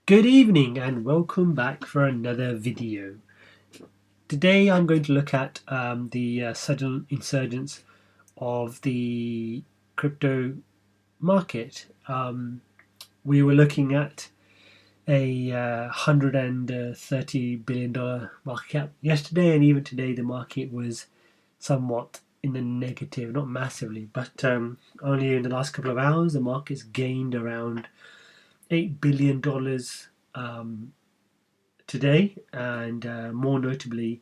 Good evening and welcome back for another video. Today I'm going to look at the sudden insurgence of the crypto market. We were looking at a $130 billion market cap yesterday, and even today the market was somewhat in the negative, not massively, but only in the last couple of hours the market's gained around $8 billion today, and more notably,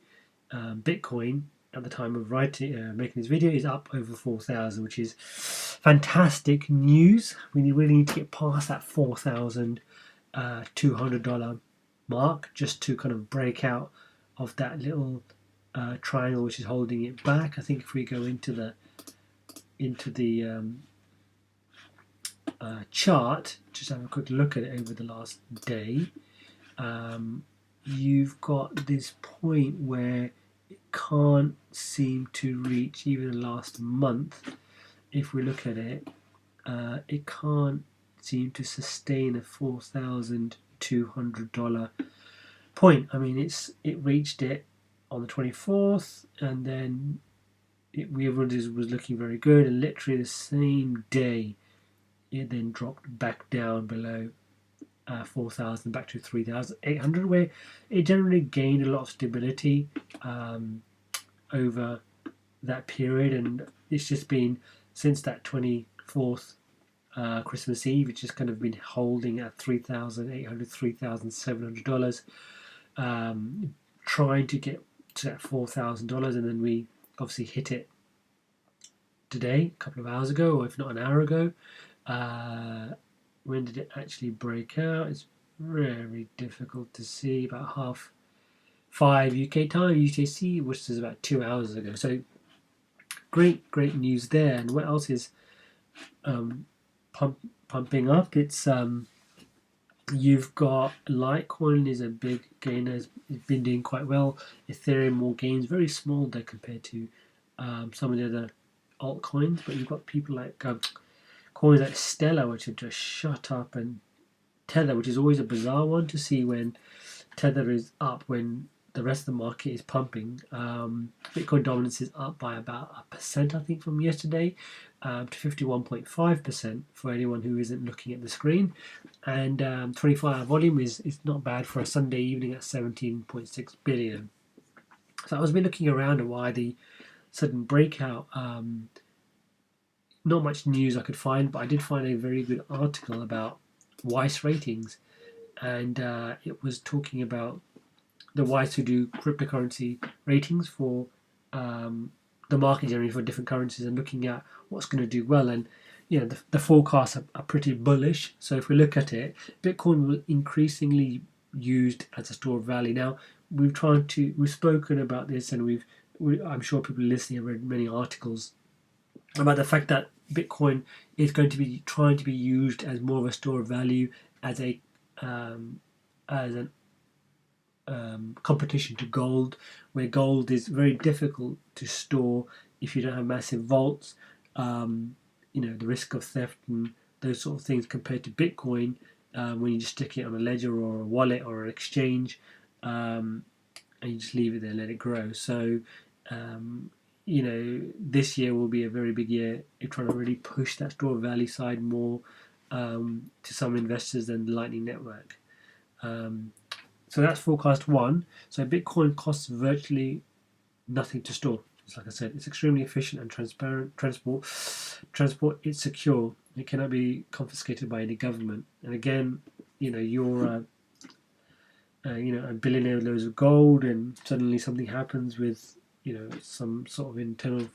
Bitcoin at the time of making this video is up over 4,000, which is fantastic news. We really need to get past that $4,200 mark just to kind of break out of that little triangle which is holding it back. I think if we go into the chart, just have a quick look at it over the last day. You've got this point where it can't seem to reach, even the last month. If we look at it, it can't seem to sustain a $4,200 point. I mean, it reached it on the 24th, and then everyone was looking very good, and literally the same day it then dropped back down below 4,000 back to 3,800, where it generally gained a lot of stability over that period, and it's just been since that 24th Christmas Eve, it's just kind of been holding at $3,800, $3,700, trying to get to that $4,000, and then we obviously hit it today, a couple of hours ago, or if not an hour ago. When did it actually break out? It's very difficult to see. About 5:30 UK time, UTC, which is about 2 hours ago. So great news there. And what else is pumping up? It's you've got Litecoin is a big gainer. It's been doing quite well. Ethereum more gains, very small there compared to some of the other altcoins. But you've got people like coins like Stellar, which have just shut up, and Tether, which is always a bizarre one to see when Tether is up when the rest of the market is pumping. Bitcoin dominance is up by about 1%, I think, from yesterday to 51.5% for anyone who isn't looking at the screen. And 24-hour volume is not bad for a Sunday evening at 17.6 billion. So I was been looking around at why the sudden breakout. Not much news I could find, but I did find a very good article about Weiss ratings, and it was talking about the Weiss who do cryptocurrency ratings for the market generally for different currencies, and looking at what's going to do well. And the forecasts are pretty bullish. So if we look at it, Bitcoin will increasingly used as a store of value. Now we've spoken about this, and I'm sure people listening have read many articles about the fact that Bitcoin is going to be trying to be used as more of a store of value, as an competition to gold, where gold is very difficult to store if you don't have massive vaults. The risk of theft and those sort of things compared to Bitcoin, when you just stick it on a ledger or a wallet or an exchange, and you just leave it there and let it grow. So this year will be a very big year. You're trying to really push that store of value side more to some investors than the Lightning Network. So that's forecast one. So Bitcoin costs virtually nothing to store. It's like I said, it's extremely efficient and transparent. Transport it's secure. It cannot be confiscated by any government. And again, you're a billionaire with loads of gold, and suddenly something happens with some sort of internal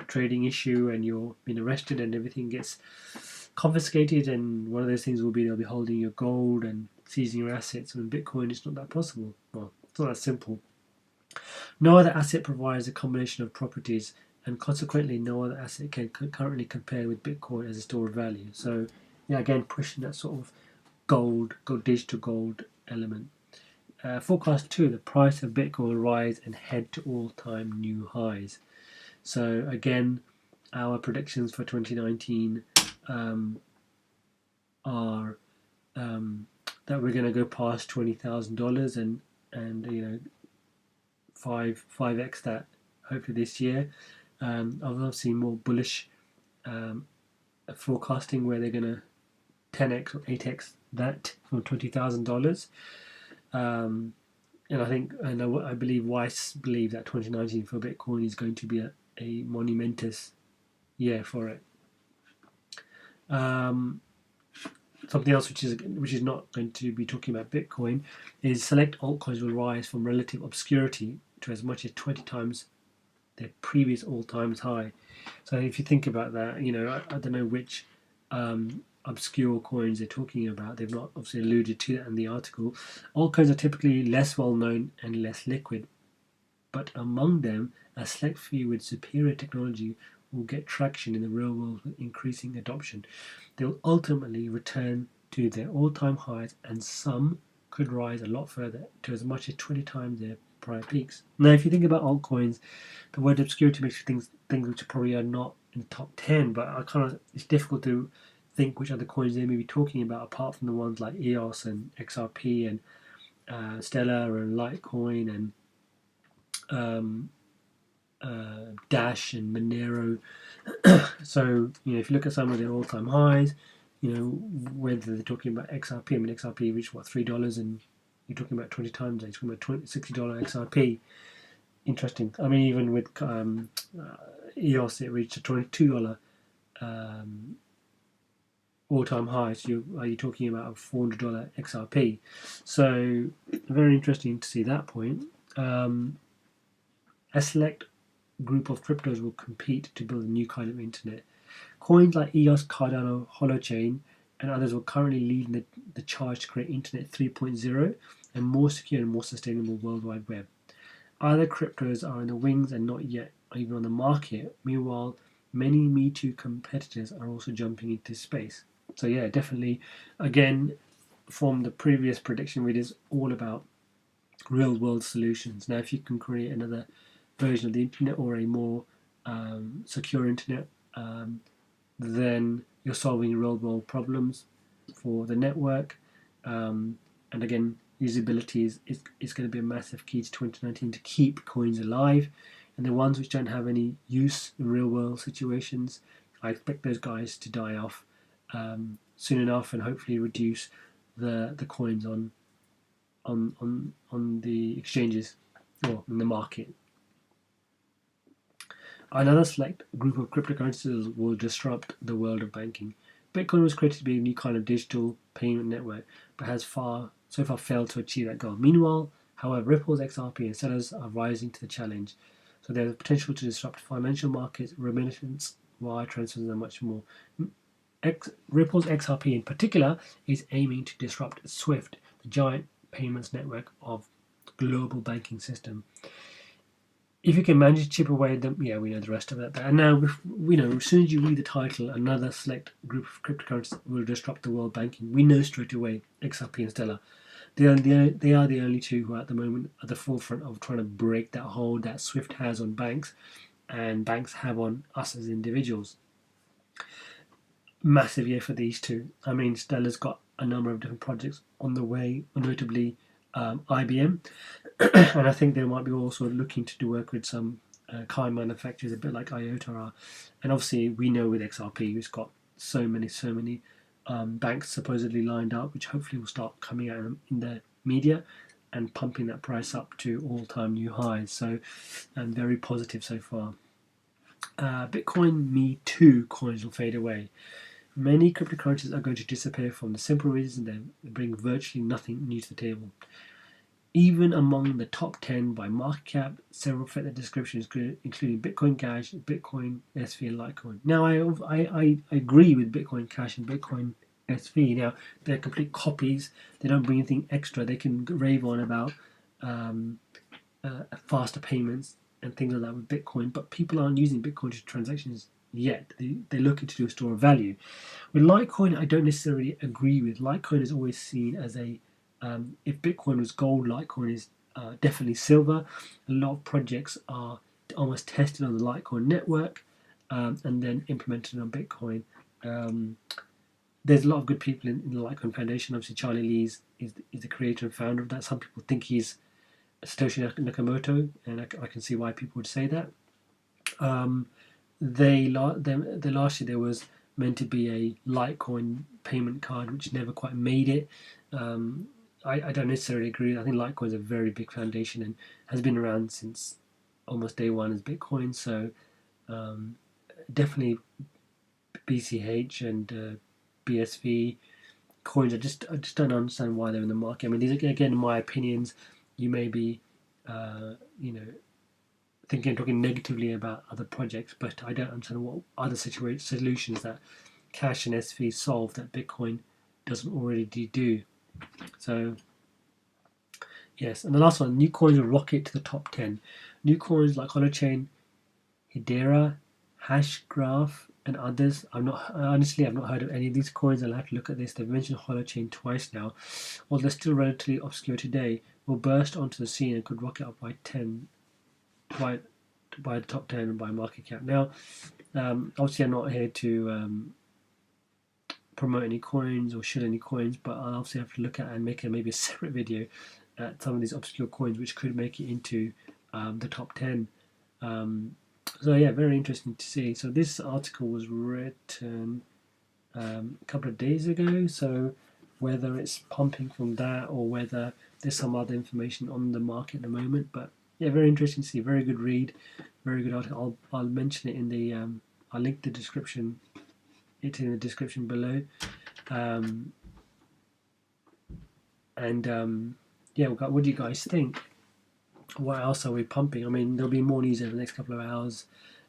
trading issue, and you're being arrested, and everything gets confiscated. And one of those things will be they'll be holding your gold and seizing your assets. With Bitcoin, it's not that possible. Well, it's not that simple. No other asset provides a combination of properties, and consequently, no other asset can currently compare with Bitcoin as a store of value. So, again, pushing that sort of digital gold element. Forecast 2, the price of Bitcoin will rise and head to all-time new highs. So again, our predictions for 2019 are that we're going to go past $20,000 and you know 5x that hopefully this year. I've obviously more bullish forecasting where they're going to 10x or 8x that from $20,000. And I believe Weiss believe that 2019 for Bitcoin is going to be a monumentous year for it. Something else which is not going to be talking about Bitcoin is select altcoins will rise from relative obscurity to as much as 20 times their previous all-time high. So if you think about that, you know, I don't know which obscure coins they're talking about. They've not obviously alluded to that in the article. Altcoins are typically less well known and less liquid, but among them, a select few with superior technology will get traction in the real world with increasing adoption. They will ultimately return to their all-time highs, and some could rise a lot further to as much as 20 times their prior peaks. Now, if you think about altcoins, the word obscurity makes you think things which probably are not in the top 10, but it's difficult to think which other coins they may be talking about apart from the ones like EOS and XRP and Stellar and Litecoin and Dash and Monero. So, you know, if you look at some of their all-time highs, you know, whether they're talking about XRP, I mean, XRP reached what, $3, and you're talking about 20 times, you're talking about $60 XRP. Interesting. I mean, even with EOS, it reached a $22 all-time high. So are you talking about a $400 XRP? So very interesting to see that point. A select group of cryptos will compete to build a new kind of internet. Coins like EOS, Cardano, Holochain, and others will currently lead the charge to create Internet 3.0 and more secure and more sustainable World Wide Web. Other cryptos are in the wings and not yet even on the market. Meanwhile, many Me Too competitors are also jumping into space. So yeah, definitely, again, from the previous prediction videos, all about real world solutions. Now, if you can create another version of the internet or a more secure internet, then you're solving real world problems for the network. And again, usability is going to be a massive key to 2019 to keep coins alive. And the ones which don't have any use in real world situations, I expect those guys to die off soon enough, and hopefully reduce the coins on the exchanges or in the market. Another select group of cryptocurrencies will disrupt the world of banking. Bitcoin was created to be a new kind of digital payment network, but has so far failed to achieve that goal. Meanwhile, however, Ripple's XRP and sellers are rising to the challenge. So there's potential to disrupt financial markets, remittance, wire transfers, and much more. Ripple's XRP in particular is aiming to disrupt SWIFT, the giant payments network of global banking system. If you can manage to chip away at them, yeah, we know the rest of that. And now, we know, as soon as you read the title, another select group of cryptocurrencies will disrupt the world banking. We know straight away XRP and Stellar. They are the only two who are at the moment at the forefront of trying to break that hold that SWIFT has on banks and banks have on us as individuals. Massive year for these two. I mean, Stellar's got a number of different projects on the way, notably IBM, and I think they might be also looking to do work with some car manufacturers, a bit like IOTA are. And obviously, we know with XRP, it's got so many banks supposedly lined up, which hopefully will start coming out in the media and pumping that price up to all-time new highs. So, very positive so far. Bitcoin Me Too coins will fade away. Many cryptocurrencies are going to disappear from the simple reason they bring virtually nothing new to the table. Even among the top 10 by market cap, several fit the descriptions, including Bitcoin Cash, Bitcoin SV, and Litecoin. Now, I agree with Bitcoin Cash and Bitcoin SV. Now, they're complete copies. They don't bring anything extra. They can rave on about faster payments and things like that with Bitcoin, but people aren't using Bitcoin to transactions yet. They're looking to do a store of value. With Litecoin, I don't necessarily agree with. Litecoin is always seen as if Bitcoin was gold, Litecoin is definitely silver. A lot of projects are almost tested on the Litecoin network and then implemented on Bitcoin. There's a lot of good people in the Litecoin Foundation. Obviously, Charlie Lee's is the creator and founder of that. Some people think he's Satoshi Nakamoto, and I can see why people would say that. The last year there was meant to be a Litecoin payment card, which never quite made it. I don't necessarily agree. I think Litecoin is a very big foundation and has been around since almost day one as Bitcoin. So definitely BCH and BSV coins. I just don't understand why they're in the market. I mean, these are again my opinions. You may be talking negatively about other projects, but I don't understand what other solutions that Cash and SV solve that Bitcoin doesn't already do. So yes, and the last one, new coins will rocket to the top 10. New coins like Holochain, Hedera, Hashgraph, and others. I've not heard of any of these coins. I'll have to look at this. They've mentioned Holochain twice now. Although they're still relatively obscure today, will burst onto the scene and could rocket up by the top 10 by market cap. Now, obviously, I'm not here to promote any coins or shill any coins, but I'll obviously have to look at and make maybe a separate video at some of these obscure coins which could make it into the top 10. So yeah, very interesting to see. So this article was written a couple of days ago, so whether it's pumping from that or whether there's some other information on the market at the moment, but yeah, very interesting to see. Very good read, very good article. I'll mention it in the I'll link the description. It's in the description below. Yeah, what do you guys think? What else are we pumping? I mean, there'll be more news over the next couple of hours,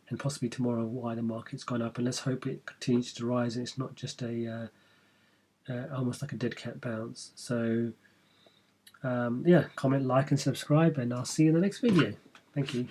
and possibly tomorrow why the market's gone up. And let's hope it continues to rise and it's not just a almost like a dead cat bounce. So yeah, comment, like, and subscribe, and I'll see you in the next video. Thank you.